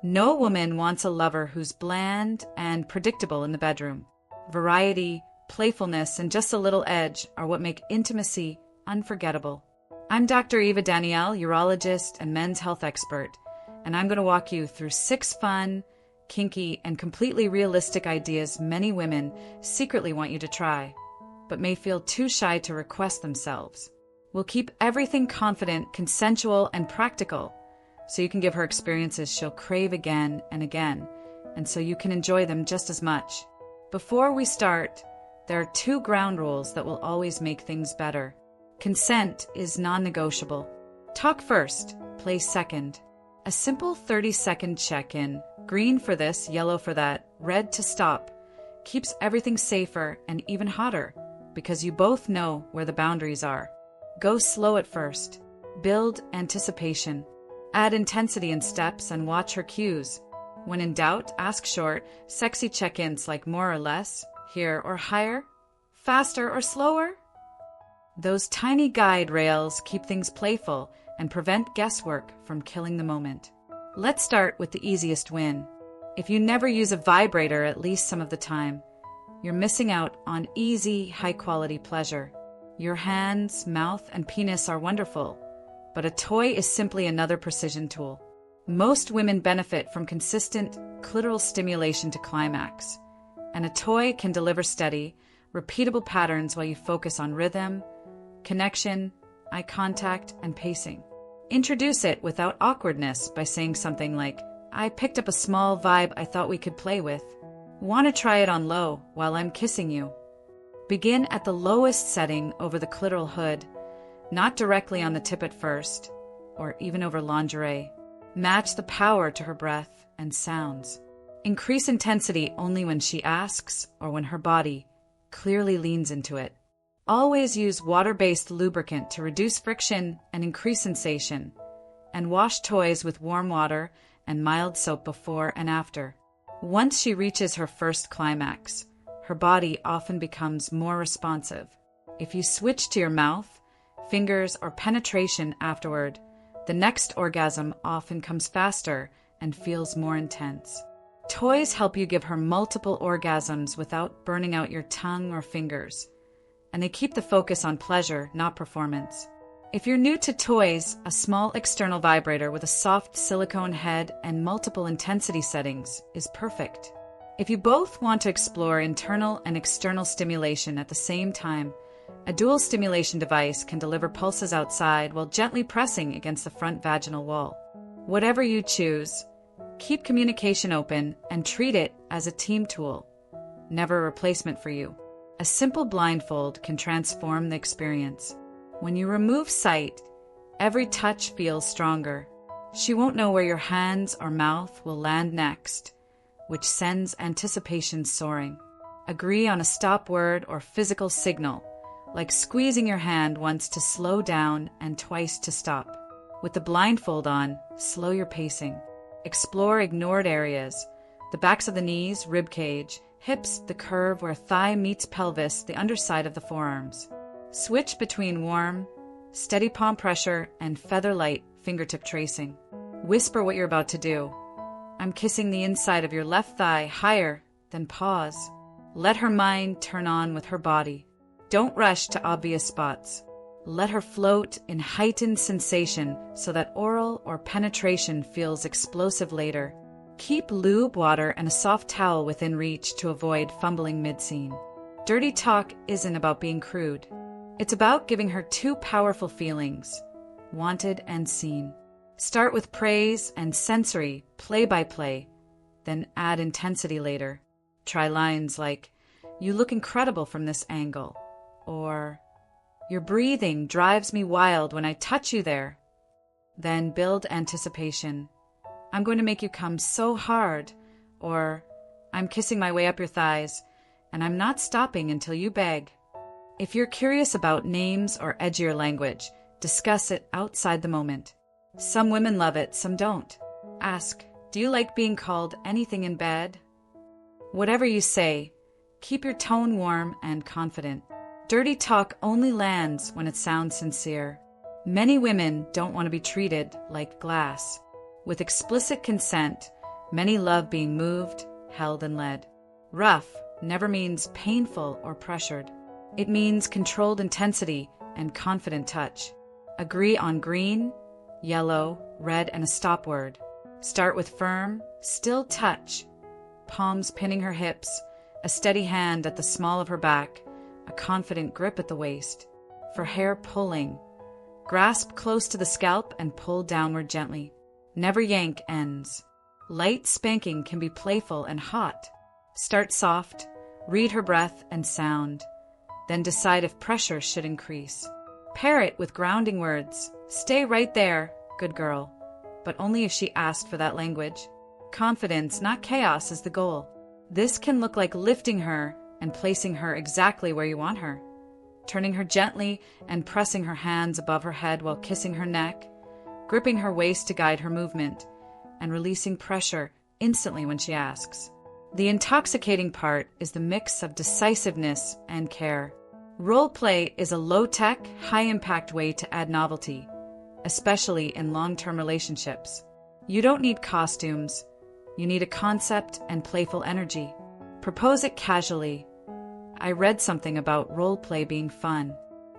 No woman wants a lover who's bland and predictable in the bedroom. Variety, playfulness, and just a little edge are what make intimacy unforgettable. I'm Dr. Eva Danial, urologist and men's health expert, and I'm going to walk you through 6 fun, kinky, and completely realistic ideas many women secretly want you to try, but may feel too shy to request themselves. We'll keep everything confident, consensual, and practical, so you can give her experiences she'll crave again and again, and so you can enjoy them just as much. Before we start, there are 2 ground rules that will always make things better. Consent is non-negotiable. Talk first, play second. A simple 30-second check-in, green for this, yellow for that, red to stop, keeps everything safer and even hotter, because you both know where the boundaries are. Go slow at first. Build anticipation. Add intensity in steps and watch her cues. When in doubt, ask short, sexy check-ins like more or less, here or higher, faster or slower. Those tiny guide rails keep things playful and prevent guesswork from killing the moment. Let's start with the easiest win. If you never use a vibrator at least some of the time, you're missing out on easy, high-quality pleasure. Your hands, mouth, and penis are wonderful, but a toy is simply another precision tool. Most women benefit from consistent clitoral stimulation to climax, and a toy can deliver steady, repeatable patterns while you focus on rhythm, connection, eye contact, and pacing. Introduce it without awkwardness by saying something like, "I picked up a small vibe I thought we could play with. Want to try it on low while I'm kissing you?" Begin at the lowest setting over the clitoral hood, not directly on the tip at first, or even over lingerie. Match the power to her breath and sounds. Increase intensity only when she asks or when her body clearly leans into it. Always use water-based lubricant to reduce friction and increase sensation, and wash toys with warm water and mild soap before and after. Once she reaches her first climax, her body often becomes more responsive. If you switch to your mouth, fingers, or penetration afterward, the next orgasm often comes faster and feels more intense. Toys help you give her multiple orgasms without burning out your tongue or fingers, and they keep the focus on pleasure, not performance. If you're new to toys, a small external vibrator with a soft silicone head and multiple intensity settings is perfect. If you both want to explore internal and external stimulation at the same time, a dual stimulation device can deliver pulses outside while gently pressing against the front vaginal wall. Whatever you choose, keep communication open and treat it as a team tool, never a replacement for you. A simple blindfold can transform the experience. When you remove sight, every touch feels stronger. She won't know where your hands or mouth will land next, which sends anticipation soaring. Agree on a stop word or physical signal, like squeezing your hand once to slow down and twice to stop. With the blindfold on, slow your pacing. Explore ignored areas, the backs of the knees, rib cage, hips, the curve where thigh meets pelvis, the underside of the forearms. Switch between warm, steady palm pressure and feather-light fingertip tracing. Whisper what you're about to do. "I'm kissing the inside of your left thigh higher," then pause. Let her mind turn on with her body. Don't rush to obvious spots. Let her float in heightened sensation so that oral or penetration feels explosive later. Keep lube, water, and a soft towel within reach to avoid fumbling mid-scene. Dirty talk isn't about being crude. It's about giving her 2 powerful feelings, wanted and seen. Start with praise and sensory, play-by-play, then add intensity later. Try lines like, "You look incredible from this angle," or "Your breathing drives me wild when I touch you there." Then build anticipation. "I'm going to make you come so hard," or "I'm kissing my way up your thighs, and I'm not stopping until you beg." If you're curious about names or edgier language, discuss it outside the moment. Some women love it, some don't. Ask, "Do you like being called anything in bed?" Whatever you say, keep your tone warm and confident. Dirty talk only lands when it sounds sincere. Many women don't want to be treated like glass. With explicit consent, Many love being moved, held, and led. Rough never means painful or pressured. It means controlled intensity and confident touch. Agree on green, yellow, red, and a stop word. Start with firm, still touch. Palms pinning her hips, a steady hand at the small of her back, a confident grip at the waist. For hair pulling, grasp close to the scalp and pull downward gently. Never yank ends. Light spanking can be playful and hot. Start soft, read her breath and sound. Then decide if pressure should increase. Pair it with grounding words. Stay right there, good girl. But only if she asked for that language. Confidence, not chaos, is the goal. This can look like lifting her and placing her exactly where you want her. Turning her gently and pressing her hands above her head while kissing her neck, gripping her waist to guide her movement, and releasing pressure instantly when she asks. The intoxicating part is the mix of decisiveness and care. Role play is a low-tech, high-impact way to add novelty, especially in long-term relationships. You don't need costumes. You need a concept and playful energy. Propose it casually. I read something about role play being fun.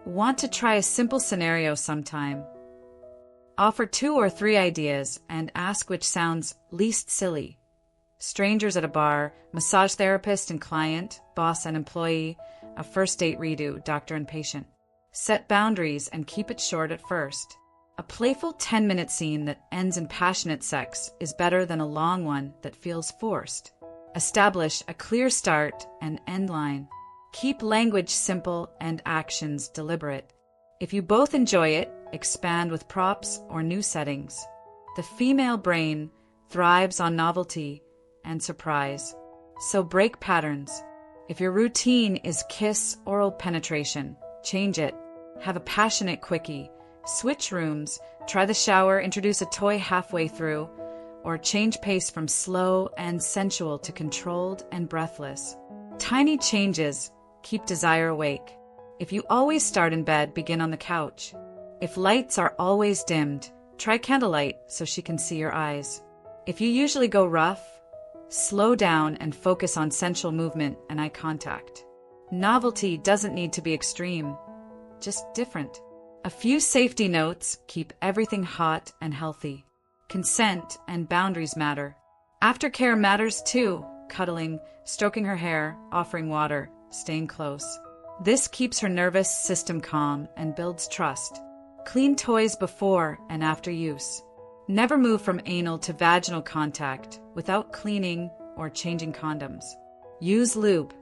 Want to try a simple scenario sometime? Offer 2 or 3 ideas and ask which sounds least silly. Strangers at a bar, massage therapist and client, boss and employee, a first date redo, doctor and patient. Set boundaries and keep it short at first. A playful 10-minute scene that ends in passionate sex is better than a long one that feels forced. Establish a clear start and end line. Keep language simple and actions deliberate. If you both enjoy it, expand with props or new settings. The female brain thrives on novelty and surprise. So break patterns. If your routine is kiss oral penetration, change it. Have a passionate quickie. Switch rooms, try the shower, introduce a toy halfway through, or change pace from slow and sensual to controlled and breathless. Tiny changes keep desire awake. If you always start in bed, begin on the couch. If lights are always dimmed, try candlelight so she can see your eyes. If you usually go rough, slow down and focus on sensual movement and eye contact. Novelty doesn't need to be extreme, just different. A few safety notes keep everything hot and healthy. Consent and boundaries matter. Aftercare matters too. Cuddling, stroking her hair, offering water, staying close. This keeps her nervous system calm and builds trust. Clean toys before and after use. Never move from anal to vaginal contact without cleaning or changing condoms. Use lube.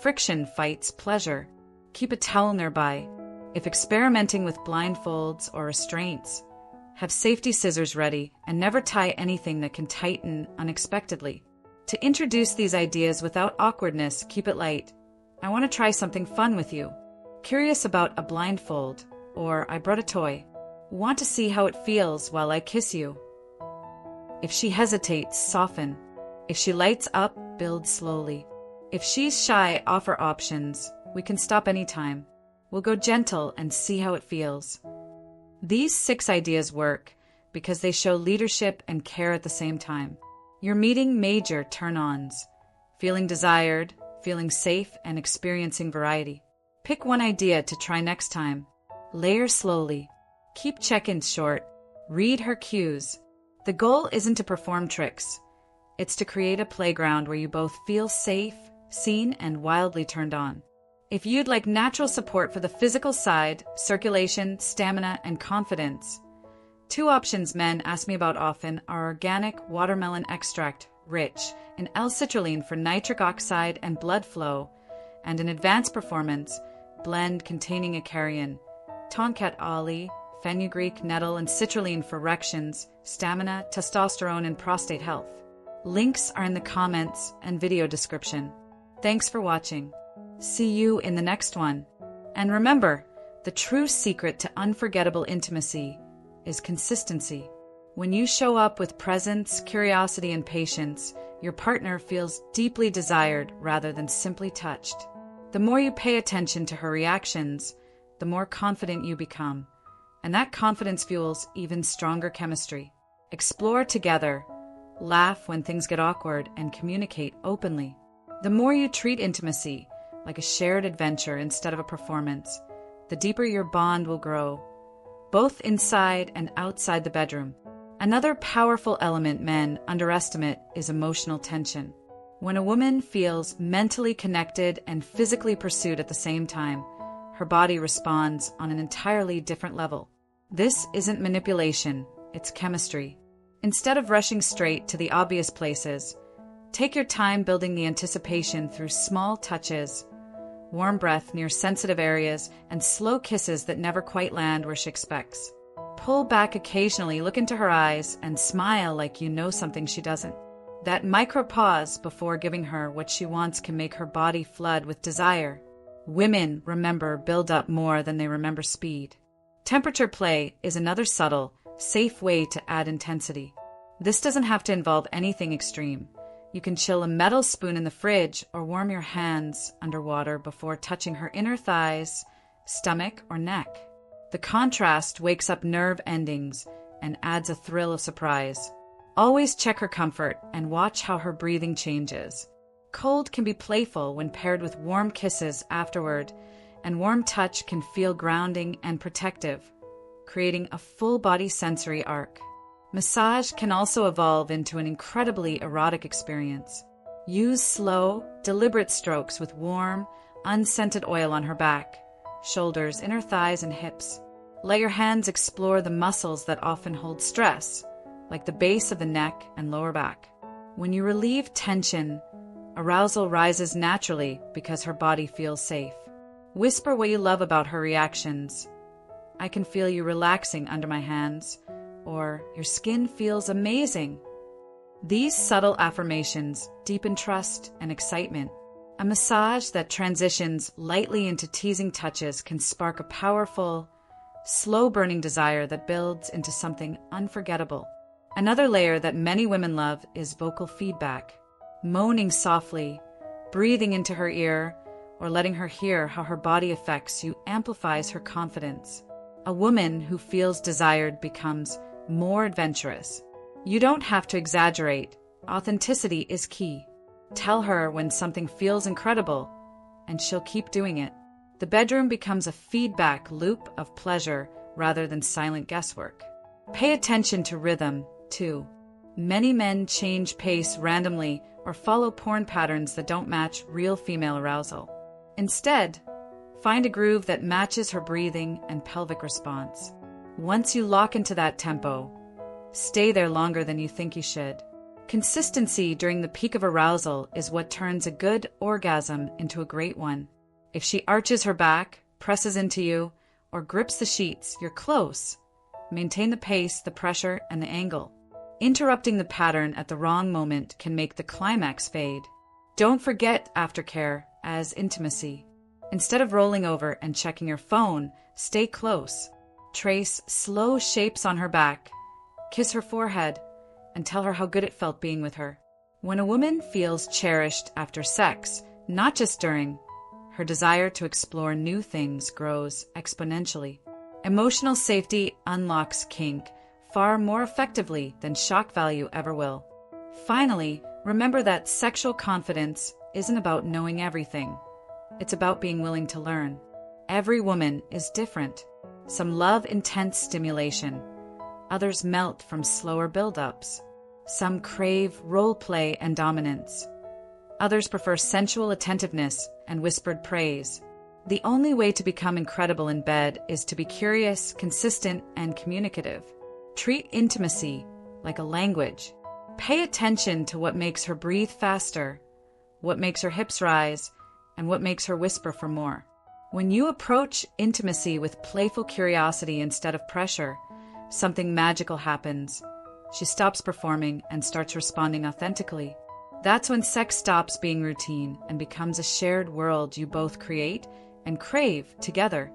Friction fights pleasure. Keep a towel nearby. If experimenting with blindfolds or restraints, have safety scissors ready and never tie anything that can tighten unexpectedly. To introduce these ideas without awkwardness, keep it light. I want to try something fun with you. Curious about a blindfold, or I brought a toy. Want to see how it feels while I kiss you. If she hesitates, soften. If she lights up, build slowly. If she's shy, offer options. We can stop anytime. We'll go gentle and see how it feels. These 6 ideas work because they show leadership and care at the same time. You're meeting major turn-ons, feeling desired, feeling safe, and experiencing variety. Pick one idea to try next time. Layer slowly. Keep check-ins short. Read her cues. The goal isn't to perform tricks. It's to create a playground where you both feel safe, seen, and wildly turned on. If you'd like natural support for the physical side, circulation, stamina, and confidence, 2 options men ask me about often are organic watermelon extract, rich in L-citrulline for nitric oxide and blood flow, and an advanced performance blend containing acarian, tonkat ali, fenugreek, nettle, and citrulline for erections, stamina, testosterone, and prostate health. Links are in the comments and video description. Thanks for watching. See you in the next one. And remember, the true secret to unforgettable intimacy is consistency. When you show up with presence, curiosity, and patience, your partner feels deeply desired rather than simply touched. The more you pay attention to her reactions, the more confident you become. And that confidence fuels even stronger chemistry. Explore together. laugh when things get awkward, and communicate openly. The more you treat intimacy like a shared adventure instead of a performance, the deeper your bond will grow, both inside and outside the bedroom. Another powerful element men underestimate is emotional tension. When a woman feels mentally connected and physically pursued at the same time, her body responds on an entirely different level. This isn't manipulation, it's chemistry. Instead of rushing straight to the obvious places, take your time building the anticipation through small touches, warm breath near sensitive areas, and slow kisses that never quite land where she expects. Pull back occasionally, look into her eyes, and smile like you know something she doesn't. That micro pause before giving her what she wants can make her body flood with desire. Women remember build-up more than they remember speed. Temperature play is another subtle, safe way to add intensity. This doesn't have to involve anything extreme. You can chill a metal spoon in the fridge or warm your hands underwater before touching her inner thighs, stomach, or neck. The contrast wakes up nerve endings and adds a thrill of surprise. Always check her comfort and watch how her breathing changes. Cold can be playful when paired with warm kisses afterward, and warm touch can feel grounding and protective, creating a full-body sensory arc. Massage can also evolve into an incredibly erotic experience. Use slow, deliberate strokes with warm, unscented oil on her back, shoulders, inner thighs, and hips. Let your hands explore the muscles that often hold stress, like the base of the neck and lower back. When you relieve tension, arousal rises naturally because her body feels safe. Whisper what you love about her reactions. I can feel you relaxing under my hands, or your skin feels amazing. These subtle affirmations deepen trust and excitement. A massage that transitions lightly into teasing touches can spark a powerful, slow-burning desire that builds into something unforgettable. Another layer that many women love is vocal feedback. Moaning softly, breathing into her ear, or letting her hear how her body affects you amplifies her confidence. A woman who feels desired becomes more adventurous. You don't have to exaggerate. Authenticity is key. Tell her when something feels incredible, and she'll keep doing it. The bedroom becomes a feedback loop of pleasure rather than silent guesswork. Pay attention to rhythm, too. Many men change pace randomly or follow porn patterns that don't match real female arousal. Instead, find a groove that matches her breathing and pelvic response. Once you lock into that tempo, stay there longer than you think you should. Consistency during the peak of arousal is what turns a good orgasm into a great one. If she arches her back, presses into you, or grips the sheets, you're close. Maintain the pace, the pressure, and the angle. Interrupting the pattern at the wrong moment can make the climax fade. Don't forget aftercare as intimacy. Instead of rolling over and checking your phone, stay close. Trace slow shapes on her back, kiss her forehead, and tell her how good it felt being with her. When a woman feels cherished after sex, not just during, her desire to explore new things grows exponentially. Emotional safety unlocks kink far more effectively than shock value ever will. Finally, remember that sexual confidence isn't about knowing everything. It's about being willing to learn. Every woman is different. Some love intense stimulation. Others melt from slower build-ups. Some crave role play and dominance. Others prefer sensual attentiveness and whispered praise. The only way to become incredible in bed is to be curious, consistent, and communicative. Treat intimacy like a language. Pay attention to what makes her breathe faster, what makes her hips rise, and what makes her whisper for more. When you approach intimacy with playful curiosity instead of pressure, something magical happens. She stops performing and starts responding authentically. That's when sex stops being routine and becomes a shared world you both create and crave together.